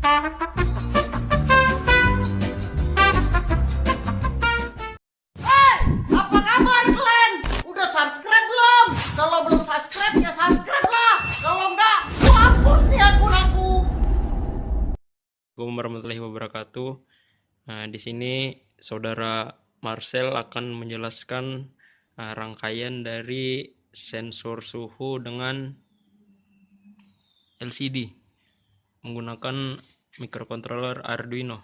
Apa kabar kalian? Udah subscribe belum? Kalau belum subscribe ya subscribe lah. Kalau enggak, gua hapus nih akun aku. Assalamualaikum warahmatullahi wabarakatuh. Nah, di sini saudara Marcel akan menjelaskan rangkaian dari sensor suhu dengan LCD menggunakan microcontroller Arduino.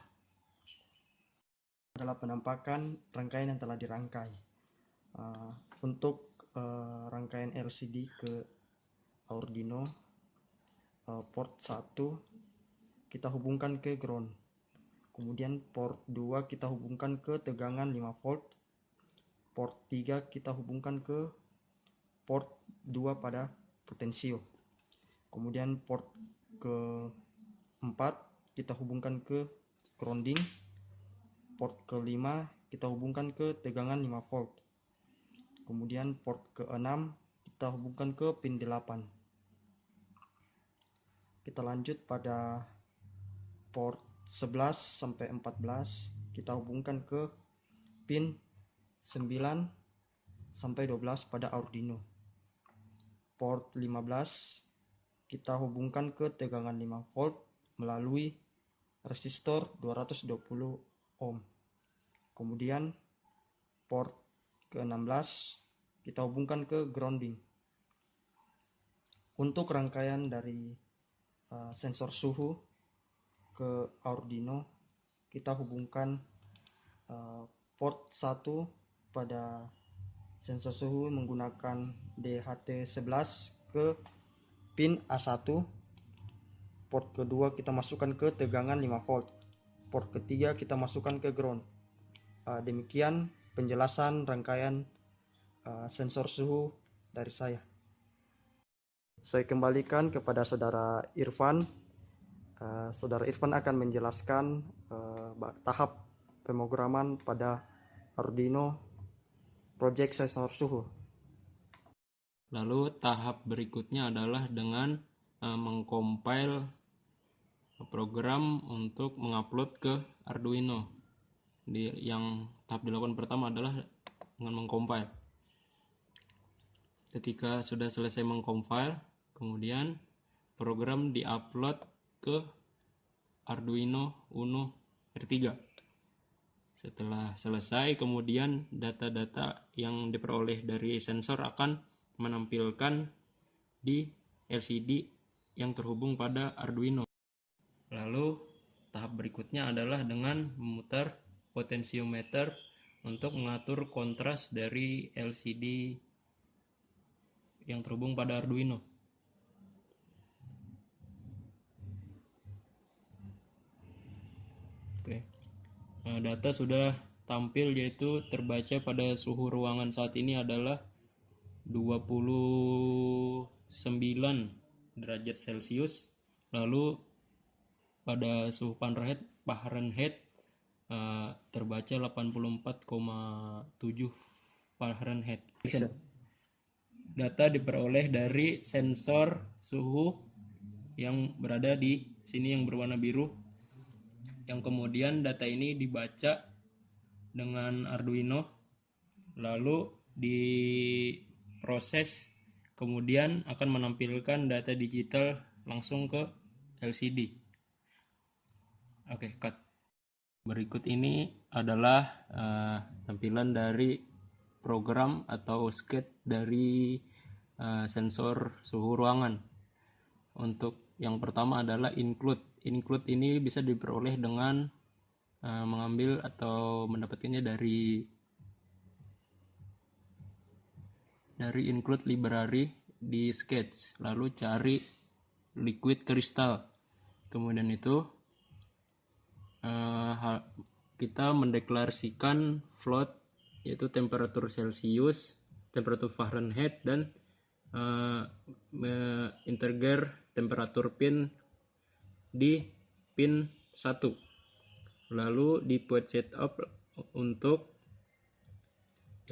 Adalah penampakan rangkaian yang telah dirangkai. Untuk rangkaian LCD ke Arduino, port 1 kita hubungkan ke ground, kemudian port 2 kita hubungkan ke tegangan 5 volt, port 3 kita hubungkan ke port 2 pada potensio, kemudian port ke 4 kita hubungkan ke grounding, port ke-5 kita hubungkan ke tegangan 5 volt. Kemudian port ke-6 kita hubungkan ke pin 8. Kita lanjut pada port 11 sampai 14 kita hubungkan ke pin 9 sampai 12 pada Arduino. Port 15 kita hubungkan ke tegangan 5 volt melalui resistor 220 ohm. Kemudian port ke-16 kita hubungkan ke grounding. Untuk rangkaian dari sensor suhu ke Arduino, kita hubungkan port 1 pada sensor suhu menggunakan DHT11 ke pin A1. Port kedua kita masukkan ke tegangan 5 volt. Port ketiga kita masukkan ke ground. Demikian penjelasan rangkaian sensor suhu dari saya. Saya kembalikan kepada saudara Irfan. Saudara Irfan akan menjelaskan tahap pemrograman pada Arduino project sensor suhu. Lalu tahap berikutnya adalah dengan mengcompile program untuk mengupload ke Arduino. Yang tahap dilakukan pertama adalah dengan mengcompile. Ketika sudah selesai mengcompile, kemudian program diupload ke Arduino Uno R3. Setelah selesai, kemudian data-data yang diperoleh dari sensor akan menampilkan di LCD yang terhubung pada Arduino. Lalu tahap berikutnya adalah dengan memutar potensiometer untuk mengatur kontras dari LCD yang terhubung pada Arduino. Oke. Nah, data sudah tampil, yaitu terbaca pada suhu ruangan saat ini adalah 29 derajat Celcius. Lalu pada suhu Fahrenheit terbaca 84,7 Fahrenheit. Data diperoleh dari sensor suhu yang berada di sini yang berwarna biru, yang kemudian data ini dibaca dengan Arduino, lalu diproses, kemudian akan menampilkan data digital langsung ke LCD. Oke, cut. Berikut ini adalah tampilan dari program atau sketch dari sensor suhu ruangan. Untuk yang pertama adalah include. Include ini bisa diperoleh dengan mengambil atau mendapatkannya dari include library di sketch, lalu cari liquid crystal. Kemudian itu kita mendeklarasikan float, yaitu temperatur Celcius, temperatur Fahrenheit, dan integer temperatur pin di pin 1. Lalu dibuat setup untuk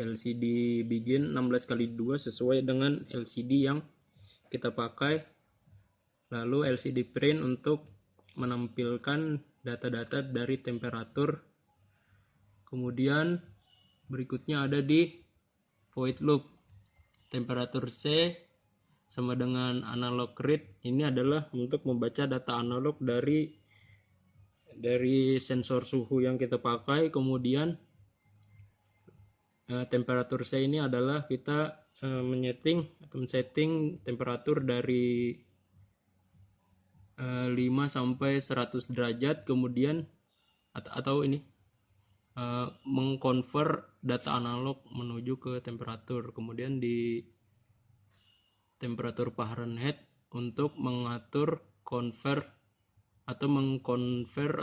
LCD begin 16x2 sesuai dengan LCD yang kita pakai. Lalu LCD print untuk menampilkan data-data dari temperatur. Kemudian berikutnya ada di void loop. Temperatur C sama dengan analog read. Ini adalah untuk membaca data analog dari sensor suhu yang kita pakai. Kemudian temperatur C ini adalah kita men-setting temperatur dari 5 sampai 100 derajat, kemudian atau ini mengkonvert data analog menuju ke temperatur. Kemudian di temperatur Fahrenheit untuk mengatur mengkonvert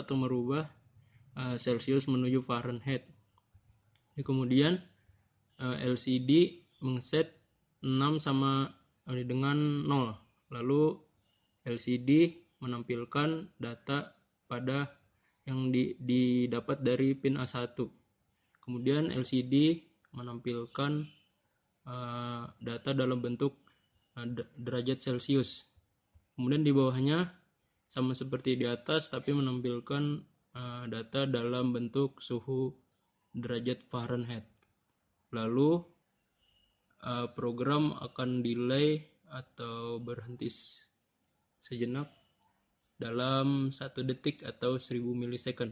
atau merubah Celsius menuju Fahrenheit. Kemudian LCD mengset 6 sama dengan 0. Lalu LCD menampilkan data pada yang didapat dari pin A1. Kemudian LCD menampilkan data dalam bentuk derajat Celcius. Kemudian di bawahnya sama seperti di atas tapi menampilkan data dalam bentuk suhu derajat Fahrenheit. Lalu program akan delay atau berhenti sejenak dalam 1 detik atau 1000 milisecond.